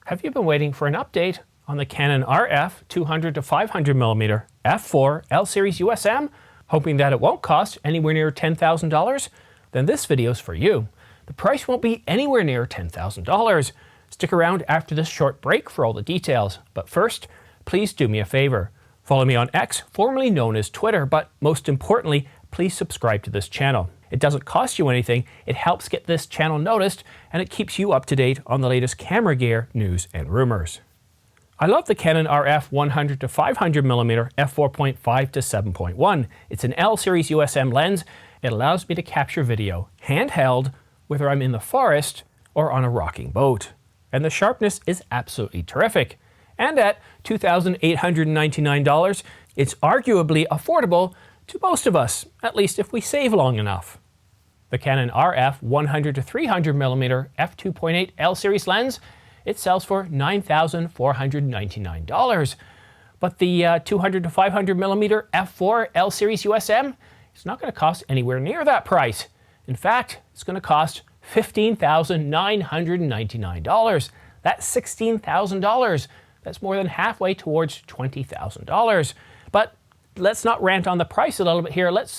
Have you been waiting for an update on the Canon RF 200 to 500mm f4 L-series USM, hoping that it won't cost anywhere near $10,000? Then this video's for you. The price won't be anywhere near $10,000. Stick around after this short break for all the details. But first, please do me a favor. Follow me on X, formerly known as Twitter, but most importantly, please subscribe to this channel. It doesn't cost you anything, it helps get this channel noticed, and it keeps you up to date on the latest camera gear, news, and rumors. I love the Canon RF 100 to 500mm f4.5 to 7.1. It's an L-series USM lens. It allows me to capture video handheld, whether I'm in the forest or on a rocking boat. And the sharpness is absolutely terrific. And at $2,899, it's arguably affordable to most of us, at least if we save long enough. The Canon RF 100 to 300mm f2.8 L-series lens, it sells for $9,499. But the 200 to 500mm f4 L-series USM is not going to cost anywhere near that price. In fact, it's going to cost $15,999. That's $16,000. That's more than halfway towards $20,000. But let's not rant on the price a little bit here. Let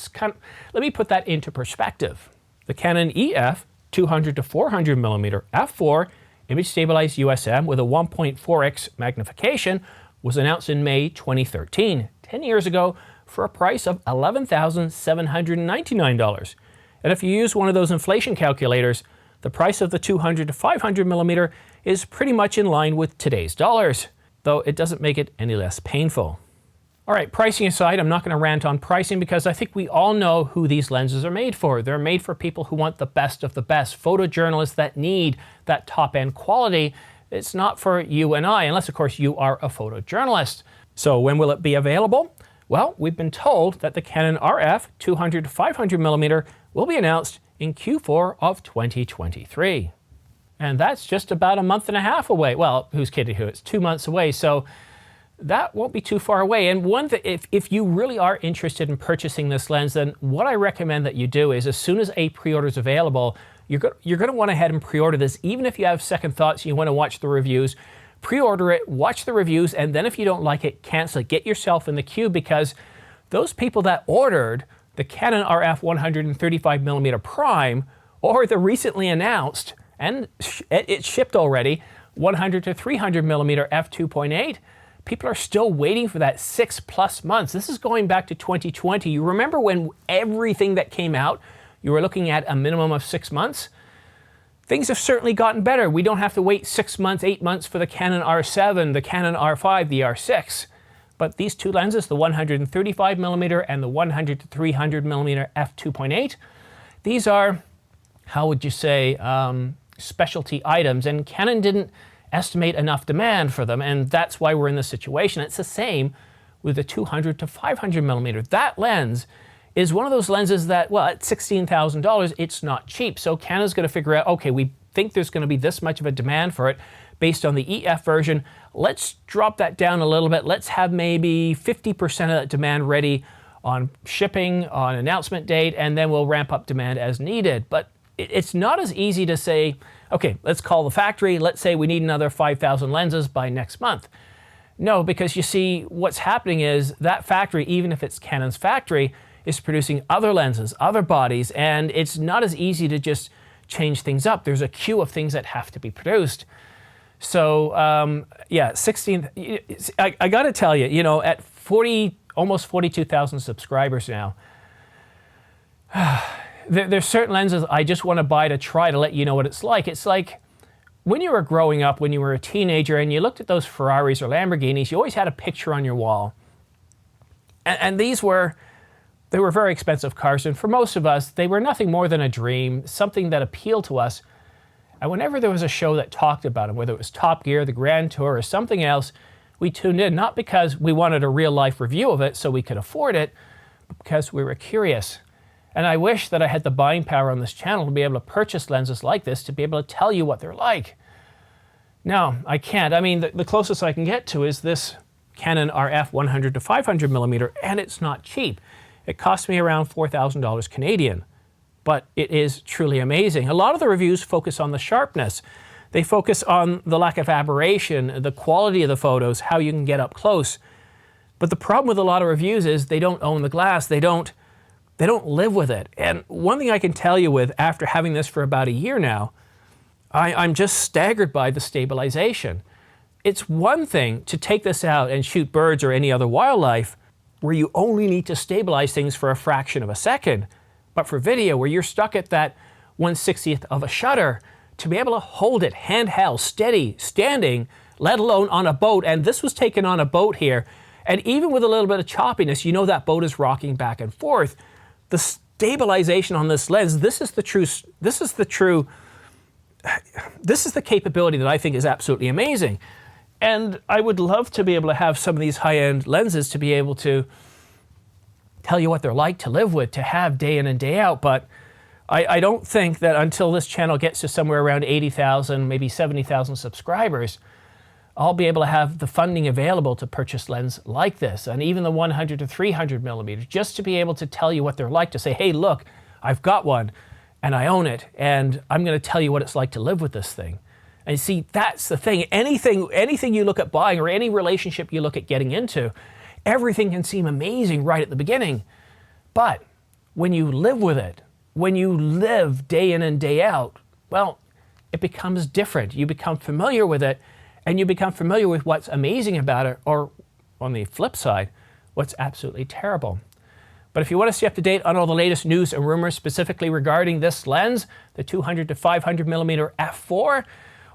me put that into perspective. The Canon EF 200 to 400mm f4 image stabilized USM with a 1.4x magnification was announced in May 2013, 10 years ago, for a price of $11,799. And if you use one of those inflation calculators, the price of the 200 to 500mm is pretty much in line with today's dollars, though it doesn't make it any less painful. All right, pricing aside, I'm not going to rant on pricing because I think we all know who these lenses are made for. They're made for people who want the best of the best, photojournalists that need that top-end quality. It's not for you and I, unless, of course, you are a photojournalist. So when will it be available? Well, we've been told that the Canon RF 200 to 500mm will be announced in Q4 of 2023. And that's just about a month and a half away. Well, who's kidding who? It's 2 months away, so that won't be too far away. And one thing, if you really are interested in purchasing this lens, then what I recommend that you do is as soon as a pre-order is available, you're going to want to head and pre-order this. Even if you have second thoughts, you want to watch the reviews, pre-order it, watch the reviews, and then if you don't like it, cancel it. Get yourself in the queue, because those people that ordered the Canon RF 135mm Prime or the recently announced, and it shipped already, 100 to 300mm f2.8, people are still waiting for that 6+ months. This is going back to 2020. You remember when everything that came out, you were looking at a minimum of 6 months? Things have certainly gotten better. We don't have to wait 6 months, 8 months for the Canon R7, the Canon R5, the R6. But these two lenses, the 135mm and the 100 to 300mm f2.8, these are, how would you say, specialty items. And Canon didn't estimate enough demand for them, and that's why we're in this situation. It's the same with the 200 to 500mm. That lens is one of those lenses that, well, at $16,000, it's not cheap. So Canon's going to figure out, okay, we think there's going to be this much of a demand for it based on the EF version. Let's drop that down a little bit. Let's have maybe 50% of that demand ready on shipping, on announcement date, and then we'll ramp up demand as needed. But it's not as easy to say, okay, let's call the factory. Let's say we need another 5,000 lenses by next month. No, because you see, what's happening is that factory, even if it's Canon's factory, is producing other lenses, other bodies, and it's not as easy to just change things up. There's a queue of things that have to be produced. So, yeah, I got to tell you, at almost 42,000 subscribers now, there's certain lenses I just want to buy to try to let you know what it's like. It's like when you were growing up, when you were a teenager, and you looked at those Ferraris or Lamborghinis, you always had a picture on your wall. And they were very expensive cars, and for most of us, they were nothing more than a dream, something that appealed to us. And whenever there was a show that talked about them, whether it was Top Gear, the Grand Tour, or something else, we tuned in, not because we wanted a real-life review of it so we could afford it, but because we were curious. And I wish that I had the buying power on this channel to be able to purchase lenses like this, to be able to tell you what they're like. No, I can't. I mean, the closest I can get to is this Canon RF 100 to 500mm, and it's not cheap. It cost me around $4,000 Canadian, but it is truly amazing. A lot of the reviews focus on the sharpness. They focus on the lack of aberration, the quality of the photos, how you can get up close. But the problem with a lot of reviews is they don't own the glass. They don't live with it. And one thing I can tell you with, after having this for about a year now, I'm just staggered by the stabilization. It's one thing to take this out and shoot birds or any other wildlife where you only need to stabilize things for a fraction of a second. But for video, where you're stuck at that 1/60th of a shutter, to be able to hold it handheld, steady, standing, let alone on a boat, and this was taken on a boat here, and even with a little bit of choppiness, you know that boat is rocking back and forth. The stabilization on this lens, this is the capability that I think is absolutely amazing. And I would love to be able to have some of these high-end lenses to be able to tell you what they're like to live with, to have day in and day out, but I don't think that until this channel gets to somewhere around 80,000, maybe 70,000 subscribers, I'll be able to have the funding available to purchase lens like this, and even the 100 to 300 millimeters, just to be able to tell you what they're like, to say, hey, look, I've got one, and I own it, and I'm going to tell you what it's like to live with this thing. And see, that's the thing. Anything you look at buying, or any relationship you look at getting into, everything can seem amazing right at the beginning. But when you live with it, when you live day in and day out, well, it becomes different. You become familiar with it, and you become familiar with what's amazing about it, or on the flip side, what's absolutely terrible. But if you want to stay up to date on all the latest news and rumors specifically regarding this lens, the 200 to 500 millimeter f4,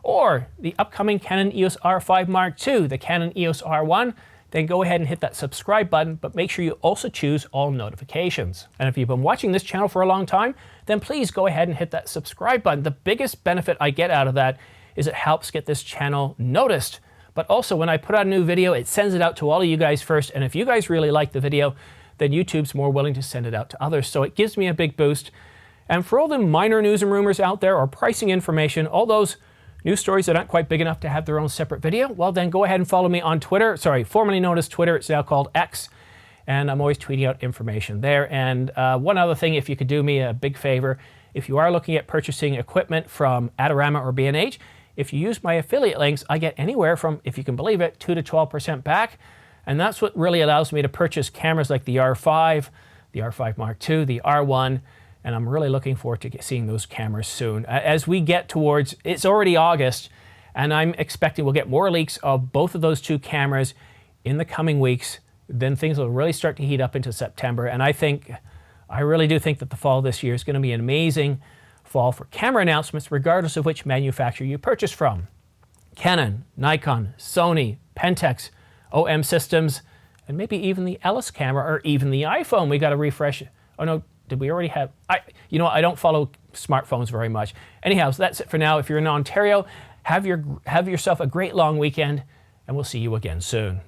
or the upcoming Canon EOS R5 Mark II, the Canon EOS R1, then go ahead and hit that subscribe button, but make sure you also choose all notifications. And if you've been watching this channel for a long time, then please go ahead and hit that subscribe button. The biggest benefit I get out of that is it helps get this channel noticed. But also when I put out a new video, it sends it out to all of you guys first. And if you guys really like the video, then YouTube's more willing to send it out to others. So it gives me a big boost. And for all the minor news and rumors out there, or pricing information, all those news stories that aren't quite big enough to have their own separate video, well then go ahead and follow me on Twitter. Sorry, formerly known as Twitter, it's now called X. And I'm always tweeting out information there. And one other thing, if you could do me a big favor, if you are looking at purchasing equipment from Adorama or B&H, if you use my affiliate links, I get anywhere from, if you can believe it, 2 to 12% back. And that's what really allows me to purchase cameras like the R5, the R5 Mark II, the R1, and I'm really looking forward to seeing those cameras soon. As we get towards, it's already August, and I'm expecting we'll get more leaks of both of those two cameras in the coming weeks. Then things will really start to heat up into September, and I really do think that the fall this year is going to be an amazing fall for camera announcements, regardless of which manufacturer you purchase from. Canon, Nikon, Sony, Pentax, OM Systems, and maybe even the Ellis camera, or even the iPhone. We got to refresh it. Oh no, did we already have? You know, I don't follow smartphones very much. Anyhow, so that's it for now. If you're in Ontario, have yourself a great long weekend, and we'll see you again soon.